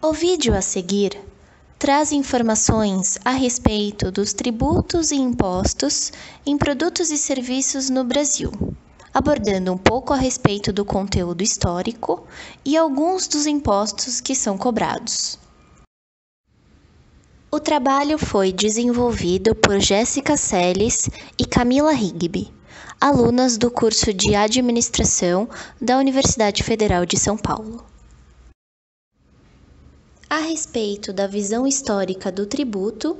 O vídeo a seguir traz informações a respeito dos tributos e impostos em produtos e serviços no Brasil, abordando um pouco a respeito do conteúdo histórico e alguns dos impostos que são cobrados. O trabalho foi desenvolvido por Jéssica Seles e Camila Rigby, alunas do curso de Administração da Universidade Federal de São Paulo. A respeito da visão histórica do tributo,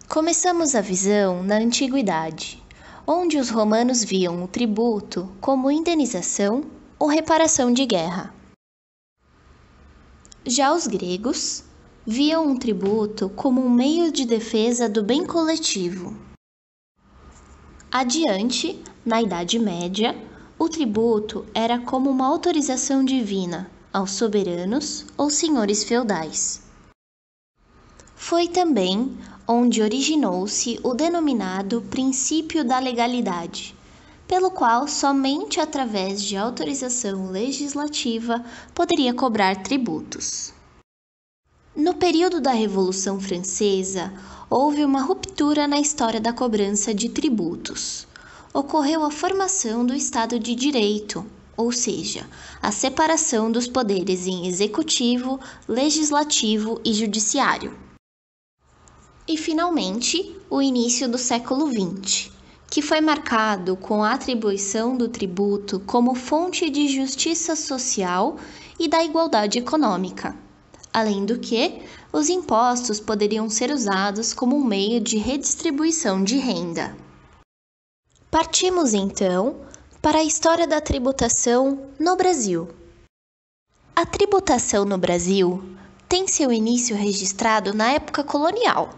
começamos a visão na Antiguidade, onde os romanos viam o tributo como indenização ou reparação de guerra. Já os gregos viam um tributo como um meio de defesa do bem coletivo. Adiante, na Idade Média, o tributo era como uma autorização divina aos soberanos ou senhores feudais. Foi também onde originou-se o denominado princípio da legalidade, pelo qual somente através de autorização legislativa poderia cobrar tributos. No período da Revolução Francesa, houve uma ruptura na história da cobrança de tributos. Ocorreu a formação do Estado de Direito, ou seja, a separação dos poderes em executivo, legislativo e judiciário. E, finalmente, o início do século XX, que foi marcado com a atribuição do tributo como fonte de justiça social e da igualdade econômica, além do que os impostos poderiam ser usados como um meio de redistribuição de renda. Partimos, então, para a história da tributação no Brasil. A tributação no Brasil tem seu início registrado na época colonial,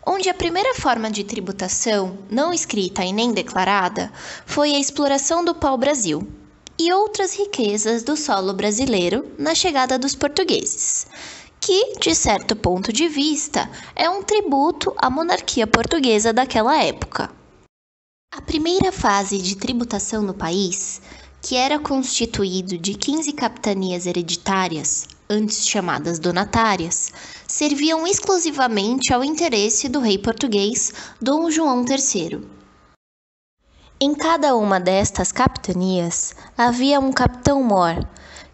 onde a primeira forma de tributação, não escrita e nem declarada, foi a exploração do pau-brasil e outras riquezas do solo brasileiro na chegada dos portugueses, que, de certo ponto de vista, é um tributo à monarquia portuguesa daquela época. A primeira fase de tributação no país, que era constituído de 15 capitanias hereditárias, antes chamadas donatárias, serviam exclusivamente ao interesse do rei português Dom João III. Em cada uma destas capitanias havia um capitão-mor,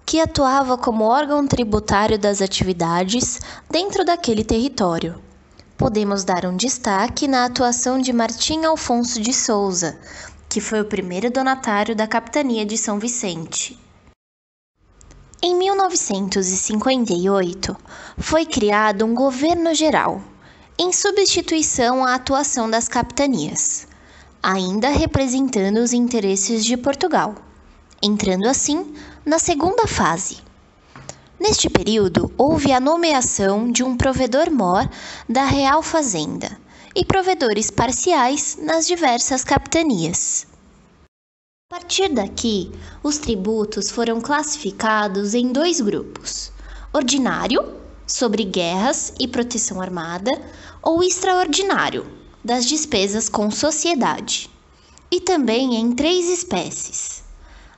que atuava como órgão tributário das atividades dentro daquele território. Podemos dar um destaque na atuação de Martim Alfonso de Souza, que foi o primeiro donatário da capitania de São Vicente. Em 1958, foi criado um governo geral, em substituição à atuação das capitanias, ainda representando os interesses de Portugal, entrando assim na segunda fase. Neste período, houve a nomeação de um provedor-mor da Real Fazenda e provedores parciais nas diversas capitanias. A partir daqui, os tributos foram classificados em dois grupos: ordinário, sobre guerras e proteção armada, ou extraordinário, das despesas com sociedade, e também em três espécies.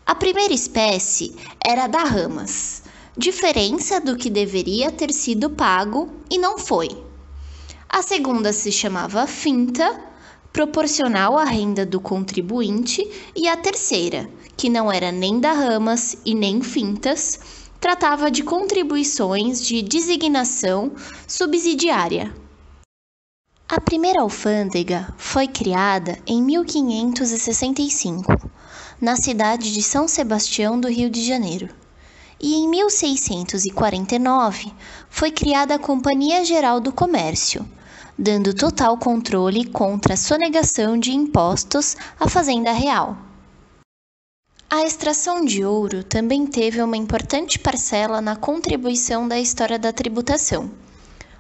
A primeira espécie era da ramas, diferença do que deveria ter sido pago e não foi. A segunda se chamava finta, proporcional à renda do contribuinte, e a terceira, que não era nem da ramas e nem fintas, tratava de contribuições de designação subsidiária. A primeira alfândega foi criada em 1565, na cidade de São Sebastião do Rio de Janeiro. E em 1649 foi criada a Companhia Geral do Comércio, dando total controle contra a sonegação de impostos à Fazenda Real. A extração de ouro também teve uma importante parcela na contribuição da história da tributação,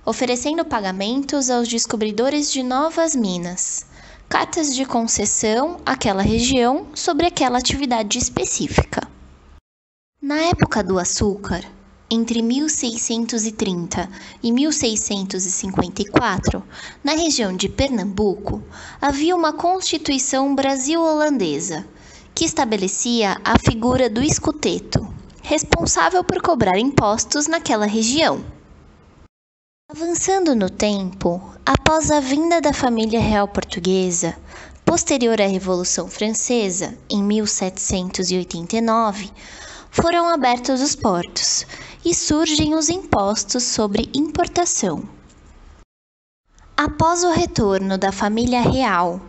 oferecendo pagamentos aos descobridores de novas minas, cartas de concessão àquela região sobre aquela atividade específica. Na época do açúcar, entre 1630 e 1654, na região de Pernambuco, havia uma Constituição Brasil-Holandesa, que estabelecia a figura do escuteto, responsável por cobrar impostos naquela região. Avançando no tempo, após a vinda da família real portuguesa, posterior à Revolução Francesa, em 1789, foram abertos os portos e surgem os impostos sobre importação. Após o retorno da família real,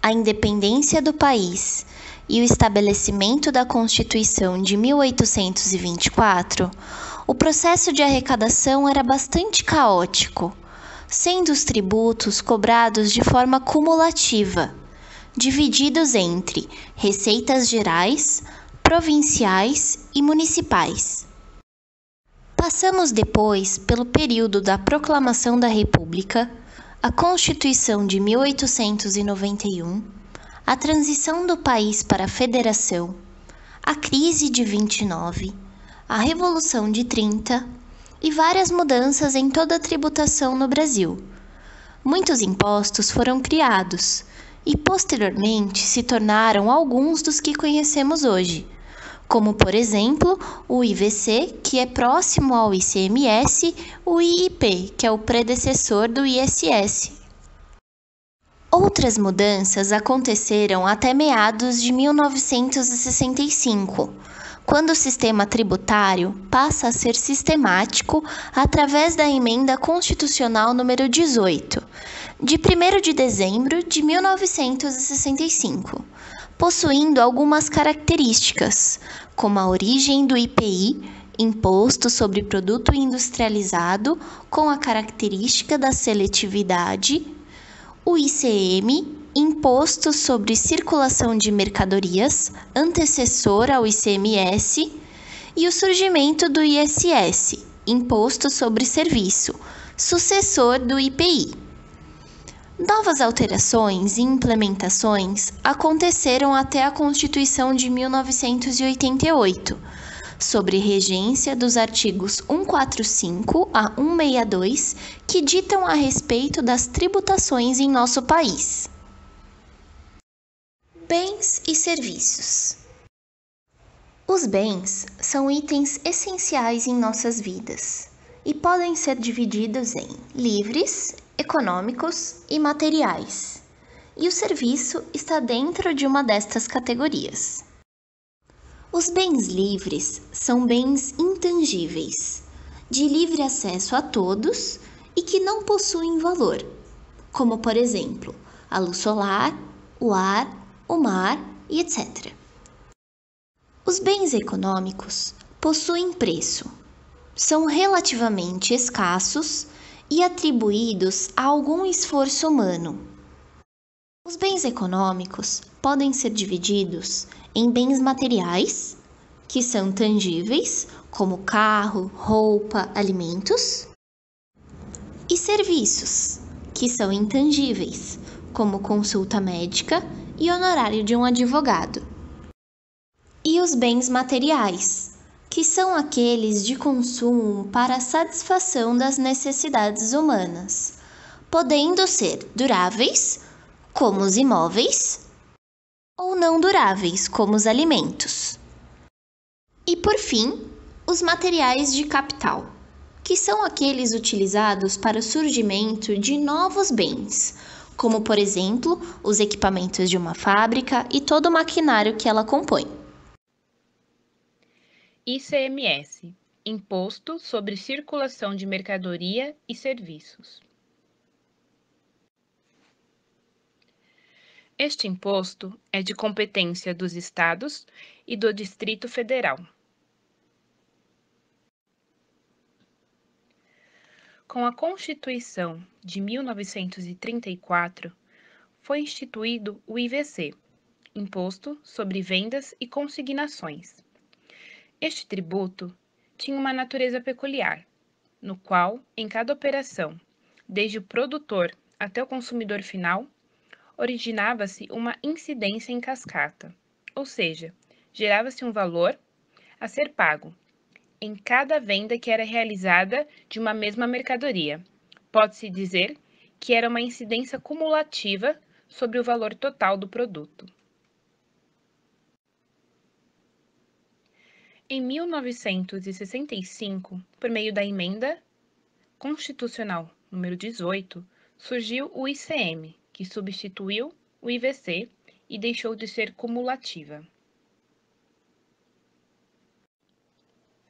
a independência do país e o estabelecimento da Constituição de 1824, o processo de arrecadação era bastante caótico, sendo os tributos cobrados de forma cumulativa, divididos entre receitas gerais, provinciais e municipais. Passamos depois pelo período da Proclamação da República, a Constituição de 1891, a transição do país para a Federação, a crise de 29, a Revolução de 30 e várias mudanças em toda a tributação no Brasil. Muitos impostos foram criados e posteriormente se tornaram alguns dos que conhecemos hoje, como por exemplo o IVC, que é próximo ao ICMS, o IIP, que é o predecessor do ISS. Outras mudanças aconteceram até meados de 1965, quando o sistema tributário passa a ser sistemático através da Emenda Constitucional número 18, de 1º de dezembro de 1965, possuindo algumas características, como a origem do IPI, Imposto sobre Produto Industrializado, com a característica da seletividade, o ICM, Imposto sobre Circulação de Mercadorias, antecessor ao ICMS, e o surgimento do ISS, Imposto sobre Serviço, sucessor do IPI. Novas alterações e implementações aconteceram até a Constituição de 1988, sobre regência dos artigos 145 a 162, que ditam a respeito das tributações em nosso país. Bens e serviços. Os bens são itens essenciais em nossas vidas e podem ser divididos em livres, econômicos e materiais, e o serviço está dentro de uma destas categorias. Os bens livres são bens intangíveis, de livre acesso a todos e que não possuem valor, como por exemplo, a luz solar, o ar, o mar e etc. Os bens econômicos possuem preço, são relativamente escassos e atribuídos a algum esforço humano. Os bens econômicos podem ser divididos em bens materiais, que são tangíveis, como carro, roupa, alimentos, e serviços, que são intangíveis, como consulta médica e honorário de um advogado. E os bens materiais, que são aqueles de consumo para a satisfação das necessidades humanas, podendo ser duráveis, como os imóveis, ou não duráveis, como os alimentos. E por fim, os materiais de capital, que são aqueles utilizados para o surgimento de novos bens, como por exemplo, os equipamentos de uma fábrica e todo o maquinário que ela compõe. ICMS, Imposto sobre Circulação de Mercadoria e Serviços. Este imposto é de competência dos Estados e do Distrito Federal. Com a Constituição de 1934, foi instituído o IVC, Imposto sobre Vendas e Consignações. Este tributo tinha uma natureza peculiar, no qual, em cada operação, desde o produtor até o consumidor final, originava-se uma incidência em cascata, ou seja, gerava-se um valor a ser pago em cada venda que era realizada de uma mesma mercadoria. Pode-se dizer que era uma incidência cumulativa sobre o valor total do produto. Em 1965, por meio da Emenda Constitucional número 18, surgiu o ICM, que substituiu o IVC e deixou de ser cumulativa.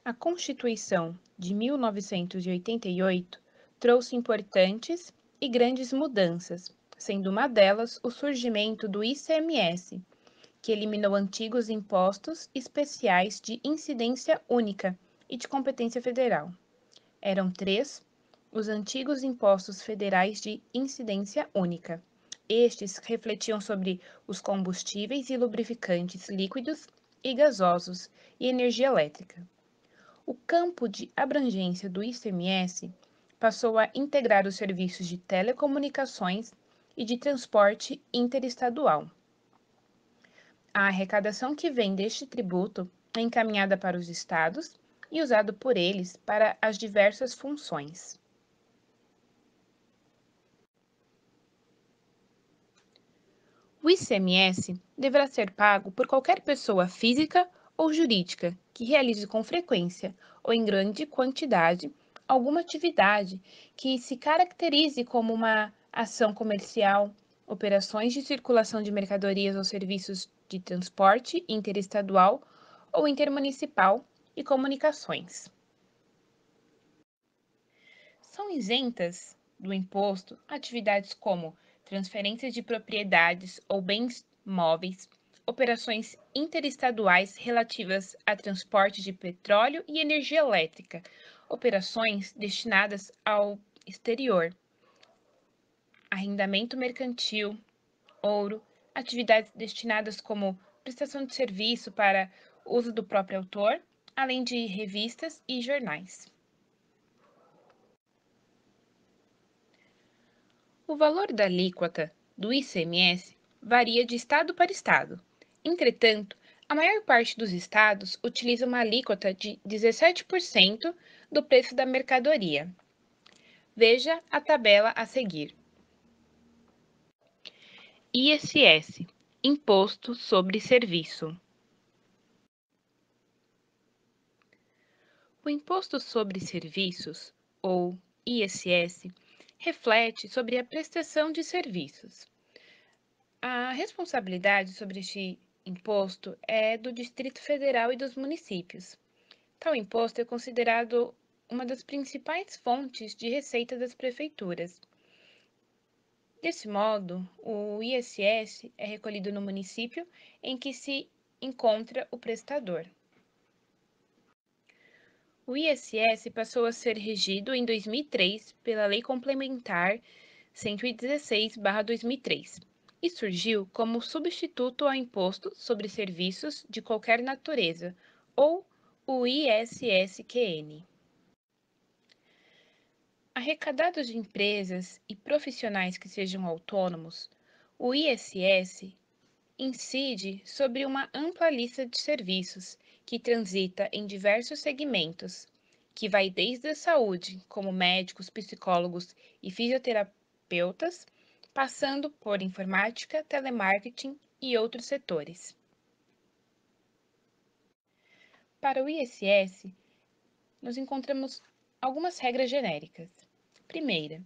A Constituição de 1988 trouxe importantes e grandes mudanças, sendo uma delas o surgimento do ICMS, que eliminou antigos impostos especiais de incidência única e de competência federal. Eram três os antigos impostos federais de incidência única. Estes refletiam sobre os combustíveis e lubrificantes líquidos e gasosos e energia elétrica. O campo de abrangência do ICMS passou a integrar os serviços de telecomunicações e de transporte interestadual. A arrecadação que vem deste tributo é encaminhada para os estados e usado por eles para as diversas funções. O ICMS deverá ser pago por qualquer pessoa física ou jurídica que realize com frequência ou em grande quantidade alguma atividade que se caracterize como uma ação comercial, operações de circulação de mercadorias ou serviços de transporte interestadual ou intermunicipal e comunicações. São isentas do imposto atividades como transferência de propriedades ou bens móveis, operações interestaduais relativas a transporte de petróleo e energia elétrica, operações destinadas ao exterior, arrendamento mercantil, ouro, atividades destinadas como prestação de serviço para uso do próprio autor, além de revistas e jornais. O valor da alíquota do ICMS varia de estado para estado. Entretanto, a maior parte dos estados utiliza uma alíquota de 17% do preço da mercadoria. Veja a tabela a seguir. ISS, Imposto sobre Serviço. O Imposto sobre Serviços, ou ISS, reflete sobre a prestação de serviços. A responsabilidade sobre este imposto é do Distrito Federal e dos municípios. Tal imposto é considerado uma das principais fontes de receita das prefeituras. Desse modo, o ISS é recolhido no município em que se encontra o prestador. O ISS passou a ser regido em 2003 pela Lei Complementar 116/2003 e surgiu como substituto ao Imposto sobre Serviços de Qualquer Natureza, ou o ISSQN. Arrecadados de empresas e profissionais que sejam autônomos, o ISS incide sobre uma ampla lista de serviços que transita em diversos segmentos, que vai desde a saúde, como médicos, psicólogos e fisioterapeutas, passando por informática, telemarketing e outros setores. Para o ISS, nós encontramos algumas regras genéricas. Primeira,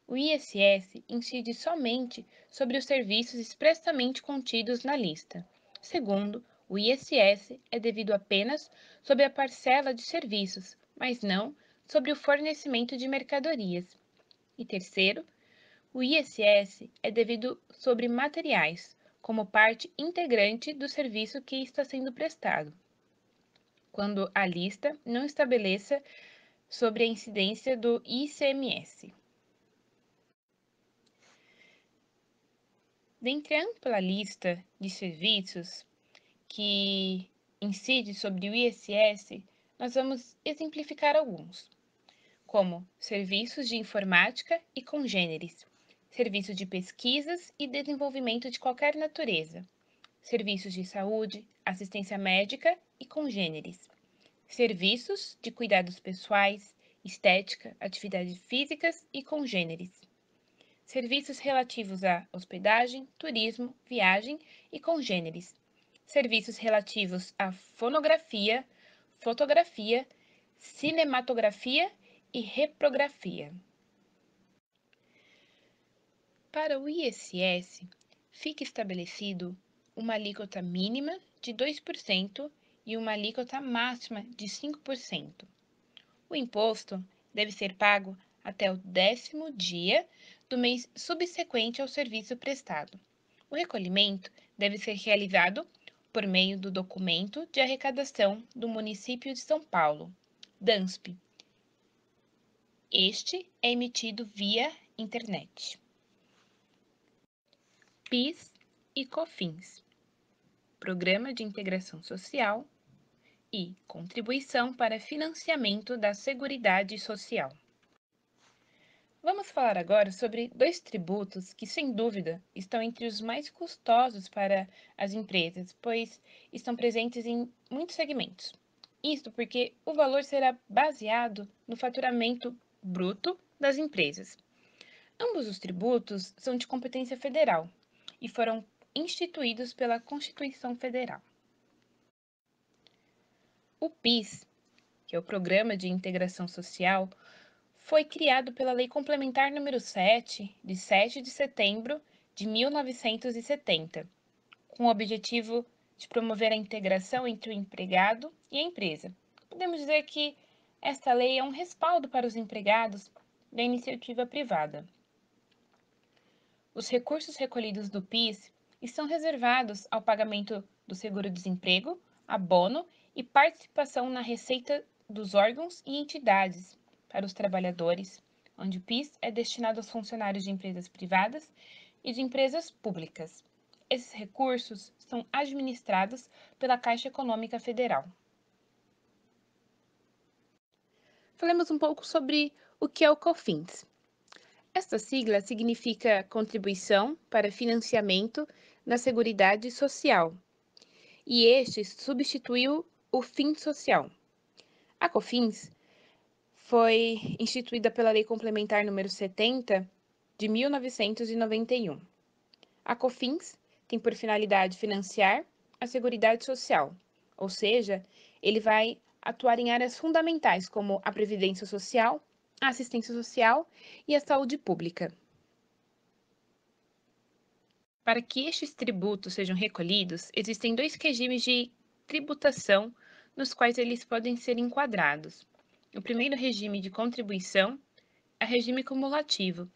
o ISS incide somente sobre os serviços expressamente contidos na lista. Segundo, o ISS é devido apenas sobre a parcela de serviços, mas não sobre o fornecimento de mercadorias. E terceiro, o ISS é devido sobre materiais, como parte integrante do serviço que está sendo prestado, quando a lista não estabeleça sobre a incidência do ICMS. Dentre a ampla lista de serviços que incide sobre o ISS, nós vamos exemplificar alguns, como serviços de informática e congêneres, serviços de pesquisas e desenvolvimento de qualquer natureza, serviços de saúde, assistência médica e congêneres, serviços de cuidados pessoais, estética, atividades físicas e congêneres, serviços relativos à hospedagem, turismo, viagem e congêneres, serviços relativos à fonografia, fotografia, cinematografia e reprografia. Para o ISS, fica estabelecido uma alíquota mínima de 2% e uma alíquota máxima de 5%. O imposto deve ser pago até o 10º dia do mês subsequente ao serviço prestado. O recolhimento deve ser realizado por meio do Documento de Arrecadação do Município de São Paulo, DANSP. Este é emitido via internet. PIS e COFINS, Programa de Integração Social e Contribuição para Financiamento da Seguridade Social. Vamos falar agora sobre dois tributos que, sem dúvida, estão entre os mais custosos para as empresas, pois estão presentes em muitos segmentos. Isto porque o valor será baseado no faturamento bruto das empresas. Ambos os tributos são de competência federal e foram instituídos pela Constituição Federal. O PIS, que é o Programa de Integração Social, foi criado pela Lei Complementar número 7, de 7 de setembro de 1970, com o objetivo de promover a integração entre o empregado e a empresa. Podemos dizer que esta lei é um respaldo para os empregados da iniciativa privada. Os recursos recolhidos do PIS estão reservados ao pagamento do seguro-desemprego, abono e participação na receita dos órgãos e entidades para os trabalhadores, onde o PIS é destinado aos funcionários de empresas privadas e de empresas públicas. Esses recursos são administrados pela Caixa Econômica Federal. Falemos um pouco sobre o que é o COFINS. Esta sigla significa Contribuição para Financiamento da Seguridade Social, e este substituiu o FINS Social. A COFINS foi instituída pela Lei Complementar número 70 de 1991. A COFINS tem por finalidade financiar a Seguridade Social, ou seja, ele vai atuar em áreas fundamentais como a previdência social, a assistência social e a saúde pública. Para que estes tributos sejam recolhidos, existem dois regimes de tributação nos quais eles podem ser enquadrados. O primeiro regime de contribuição é o regime cumulativo.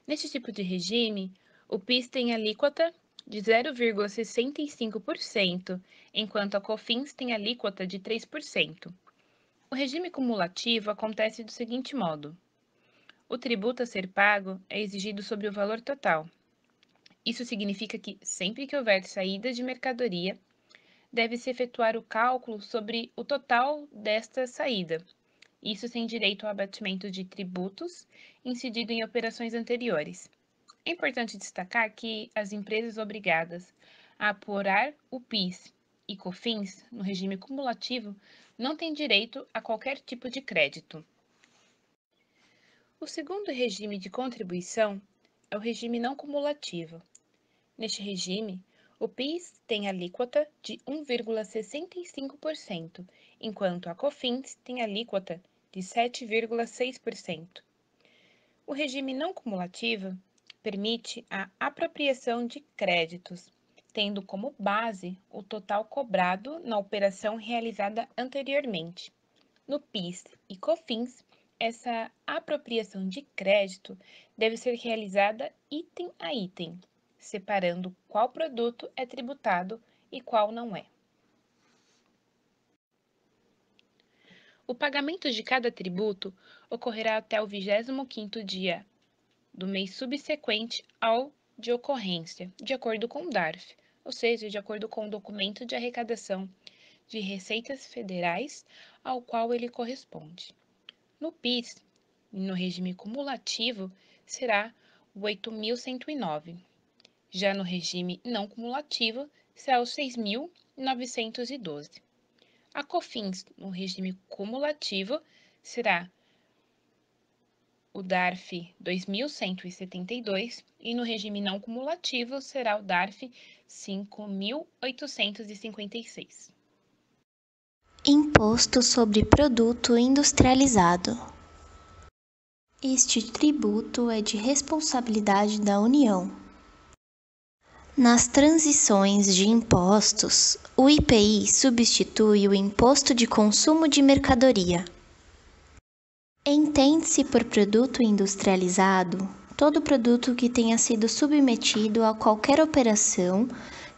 Neste tipo de regime, o PIS tem alíquota de 0,65%, enquanto a COFINS tem alíquota de 3%. O regime cumulativo acontece do seguinte modo: o tributo a ser pago é exigido sobre o valor total. Isso significa que, sempre que houver saída de mercadoria, deve-se efetuar o cálculo sobre o total desta saída, isso sem direito ao abatimento de tributos incidido em operações anteriores. É importante destacar que as empresas obrigadas a apurar o PIS e COFINS no regime cumulativo não têm direito a qualquer tipo de crédito. O segundo regime de contribuição é o regime não cumulativo. Neste regime, o PIS tem alíquota de 1,65%, enquanto a COFINS tem alíquota de 7,6%. O regime não cumulativo permite a apropriação de créditos, tendo como base o total cobrado na operação realizada anteriormente. No PIS e COFINS, essa apropriação de crédito deve ser realizada item a item, separando qual produto é tributado e qual não é. O pagamento de cada tributo ocorrerá até o 25º dia do mês subsequente ao de ocorrência, de acordo com o DARF, ou seja, de acordo com o documento de arrecadação de receitas federais ao qual ele corresponde. No PIS, no regime cumulativo, será o 8.109. Já no regime não cumulativo, será o 6.912. A COFINS, no regime cumulativo, será o DARF 2.172 e no regime não cumulativo será o DARF 5.856. Imposto sobre produto industrializado. Este tributo é de responsabilidade da União. Nas transições de impostos, o IPI substitui o Imposto de Consumo de Mercadoria. Entende-se por produto industrializado todo produto que tenha sido submetido a qualquer operação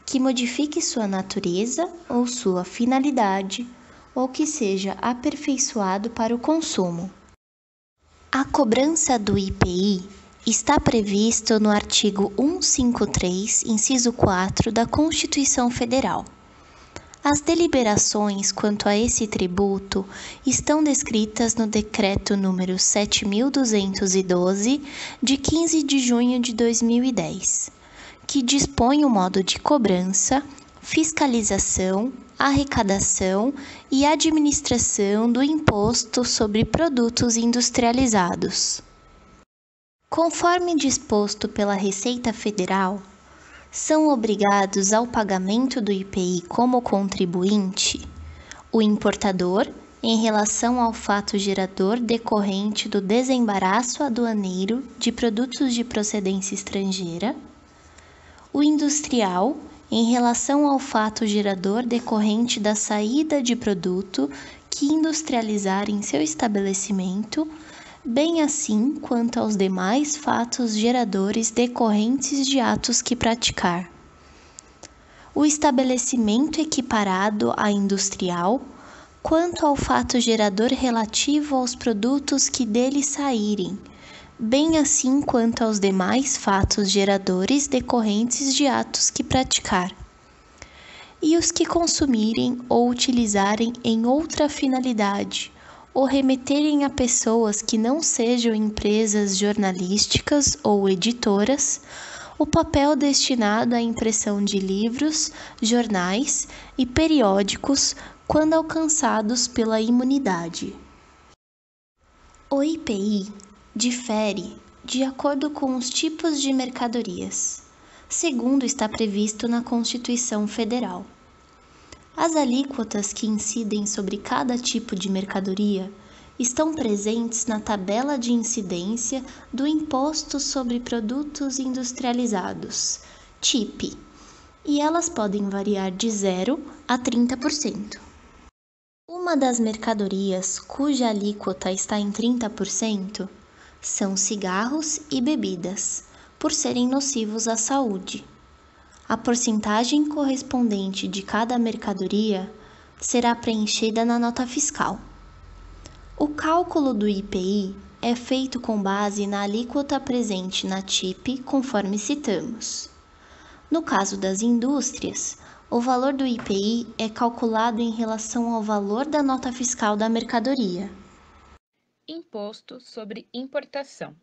que modifique sua natureza ou sua finalidade, ou que seja aperfeiçoado para o consumo. A cobrança do IPI está previsto no artigo 153, inciso 4 da Constituição Federal. As deliberações quanto a esse tributo estão descritas no Decreto número 7.212, de 15 de junho de 2010, que dispõe o modo de cobrança, fiscalização, arrecadação e administração do Imposto sobre Produtos Industrializados. Conforme disposto pela Receita Federal, são obrigados ao pagamento do IPI como contribuinte o importador, em relação ao fato gerador decorrente do desembaraço aduaneiro de produtos de procedência estrangeira, o industrial, em relação ao fato gerador decorrente da saída de produto que industrializar em seu estabelecimento, bem assim quanto aos demais fatos geradores decorrentes de atos que praticar. O estabelecimento equiparado a industrial, quanto ao fato gerador relativo aos produtos que dele saírem, bem assim quanto aos demais fatos geradores decorrentes de atos que praticar. E os que consumirem ou utilizarem em outra finalidade, ou remeterem a pessoas que não sejam empresas jornalísticas ou editoras, o papel destinado à impressão de livros, jornais e periódicos quando alcançados pela imunidade. O IPI difere de acordo com os tipos de mercadorias, segundo está previsto na Constituição Federal. As alíquotas que incidem sobre cada tipo de mercadoria estão presentes na tabela de incidência do Imposto sobre Produtos Industrializados, TIP, e elas podem variar de 0 a 30%. Uma das mercadorias cuja alíquota está em 30% são cigarros e bebidas, por serem nocivos à saúde. A porcentagem correspondente de cada mercadoria será preenchida na nota fiscal. O cálculo do IPI é feito com base na alíquota presente na TIP, conforme citamos. No caso das indústrias, o valor do IPI é calculado em relação ao valor da nota fiscal da mercadoria. Imposto sobre importação.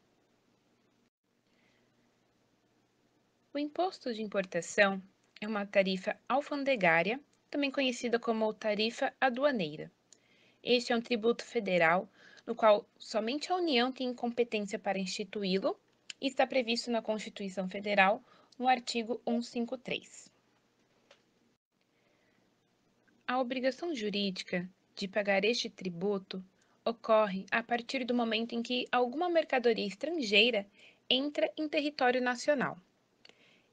O imposto de importação é uma tarifa alfandegária, também conhecida como tarifa aduaneira. Este é um tributo federal, no qual somente a União tem competência para instituí-lo e está previsto na Constituição Federal, no artigo 153. A obrigação jurídica de pagar este tributo ocorre a partir do momento em que alguma mercadoria estrangeira entra em território nacional.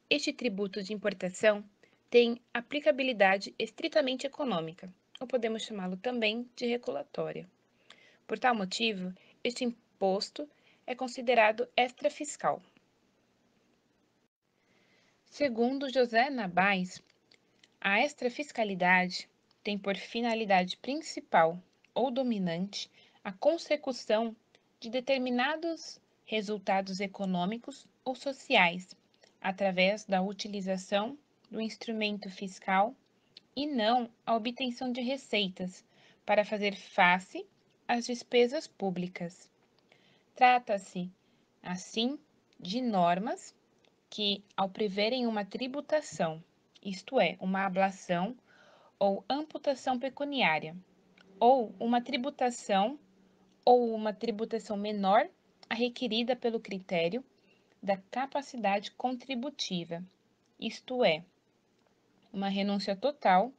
Este tributo de importação tem aplicabilidade estritamente econômica, ou podemos chamá-lo também de regulatória. Por tal motivo, este imposto é considerado extrafiscal. Segundo José Nabais, a extrafiscalidade tem por finalidade principal ou dominante a consecução de determinados resultados econômicos ou sociais através da utilização do instrumento fiscal e não a obtenção de receitas para fazer face às despesas públicas. Trata-se, assim, de normas que, ao preverem uma tributação, isto é, uma ablação ou amputação pecuniária, ou uma tributação menor a requerida pelo critério da capacidade contributiva, isto é, uma renúncia total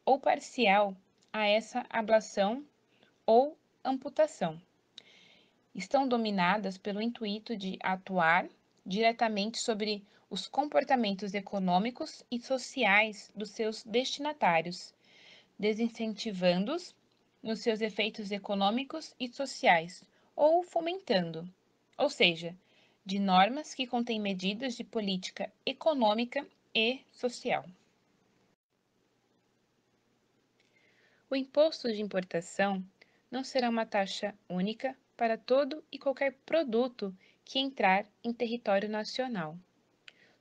ou parcial a essa ablação ou amputação. Estão dominadas pelo intuito de atuar diretamente sobre os comportamentos econômicos e sociais dos seus destinatários, desincentivando-os nos seus efeitos econômicos e sociais, ou fomentando, ou seja, de normas que contêm medidas de política econômica e social. O imposto de importação não será uma taxa única para todo e qualquer produto que entrar em território nacional.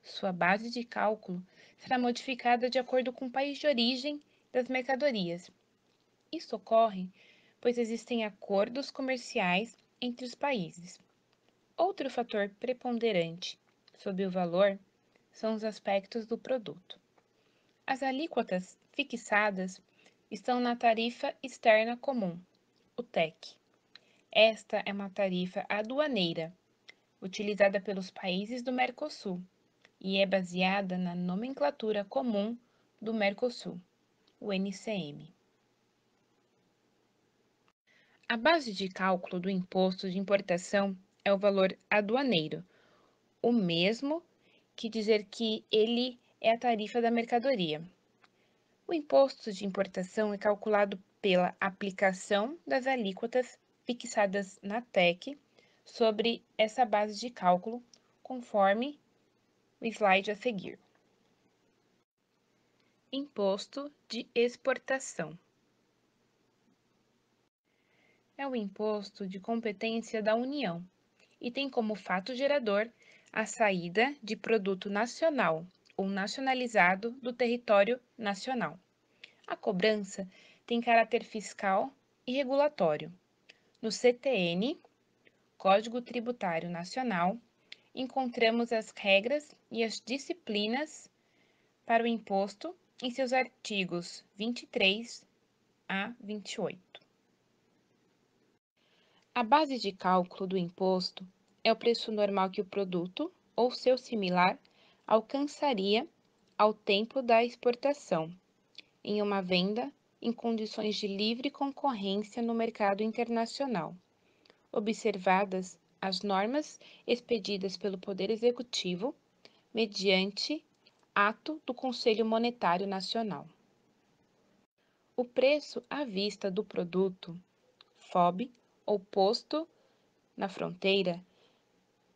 Sua base de cálculo será modificada de acordo com o país de origem das mercadorias. Isso ocorre pois existem acordos comerciais entre os países. Outro fator preponderante sobre o valor são os aspectos do produto. As alíquotas fixadas estão na Tarifa Externa Comum, o TEC. Esta é uma tarifa aduaneira, utilizada pelos países do Mercosul, e é baseada na nomenclatura comum do Mercosul, o NCM. A base de cálculo do imposto de importação é o valor aduaneiro, o mesmo que dizer que ele é a tarifa da mercadoria. O imposto de importação é calculado pela aplicação das alíquotas fixadas na TEC sobre essa base de cálculo, conforme o slide a seguir. Imposto de exportação. É o imposto de competência da União e tem como fato gerador a saída de produto nacional ou nacionalizado do território nacional. A cobrança tem caráter fiscal e regulatório. No CTN, Código Tributário Nacional, encontramos as regras e as disciplinas para o imposto em seus artigos 23 a 28. A base de cálculo do imposto é o preço normal que o produto ou seu similar alcançaria ao tempo da exportação, em uma venda em condições de livre concorrência no mercado internacional, observadas as normas expedidas pelo Poder Executivo mediante ato do Conselho Monetário Nacional. O preço à vista do produto, FOB, ou posto na fronteira,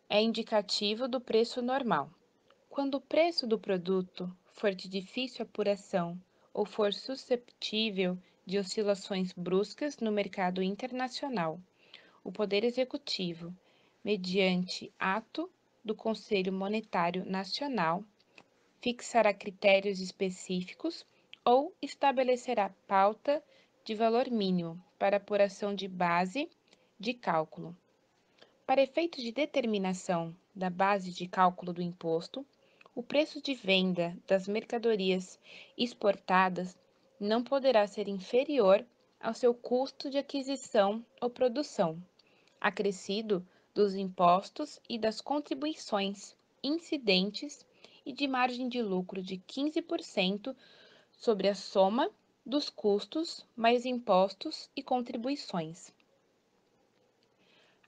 é indicativo do preço normal. Quando o preço do produto for de difícil apuração ou for susceptível de oscilações bruscas no mercado internacional, o Poder Executivo, mediante ato do Conselho Monetário Nacional, fixará critérios específicos ou estabelecerá pauta de valor mínimo para apuração de base de cálculo. Para efeitos de determinação da base de cálculo do imposto, o preço de venda das mercadorias exportadas não poderá ser inferior ao seu custo de aquisição ou produção, acrescido dos impostos e das contribuições incidentes e de margem de lucro de 15% sobre a soma dos custos mais impostos e contribuições.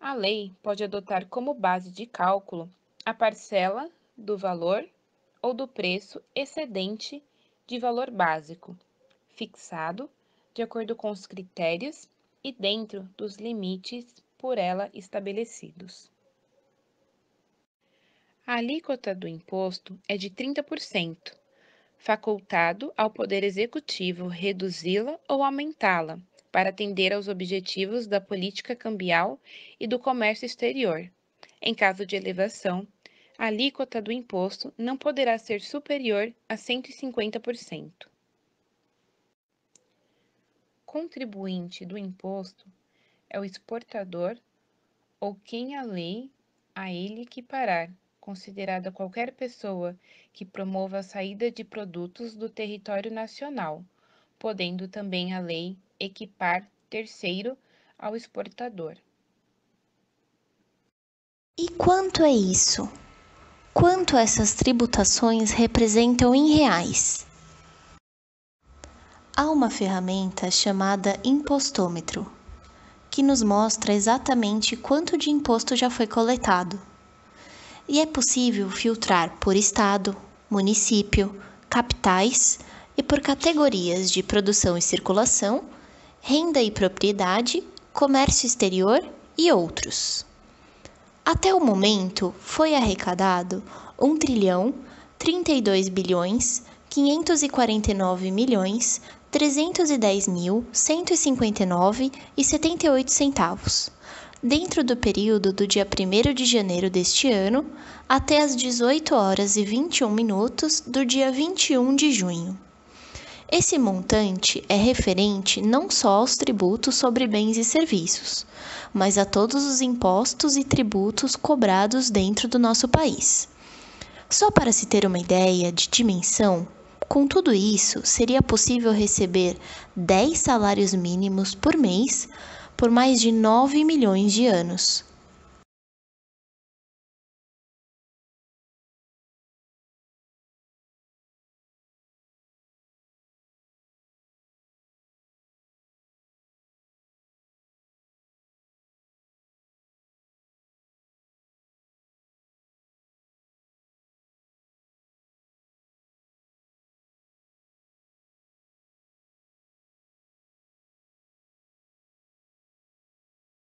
A lei pode adotar como base de cálculo a parcela do valor ou do preço excedente de valor básico, fixado de acordo com os critérios e dentro dos limites por ela estabelecidos. A alíquota do imposto é de 30%, facultado ao Poder Executivo reduzi-la ou aumentá-la, para atender aos objetivos da política cambial e do comércio exterior. Em caso de elevação, a alíquota do imposto não poderá ser superior a 150%. Contribuinte do imposto é o exportador ou quem a lei a ele equiparar, considerada qualquer pessoa que promova a saída de produtos do território nacional, podendo também a lei equipar terceiro ao exportador. E quanto é isso? Quanto essas tributações representam em reais? Há uma ferramenta chamada impostômetro, que nos mostra exatamente quanto de imposto já foi coletado. E é possível filtrar por estado, município, capitais e por categorias de produção e circulação, renda e propriedade, comércio exterior e outros. Até o momento, foi arrecadado 1.039.310.159,78 dentro do período do dia 1º de janeiro deste ano até as 18 horas e 21 minutos do dia 21 de junho. Esse montante é referente não só aos tributos sobre bens e serviços, mas a todos os impostos e tributos cobrados dentro do nosso país. Só para se ter uma ideia de dimensão, com tudo isso, seria possível receber 10 salários mínimos por mês por mais de 9 milhões de anos,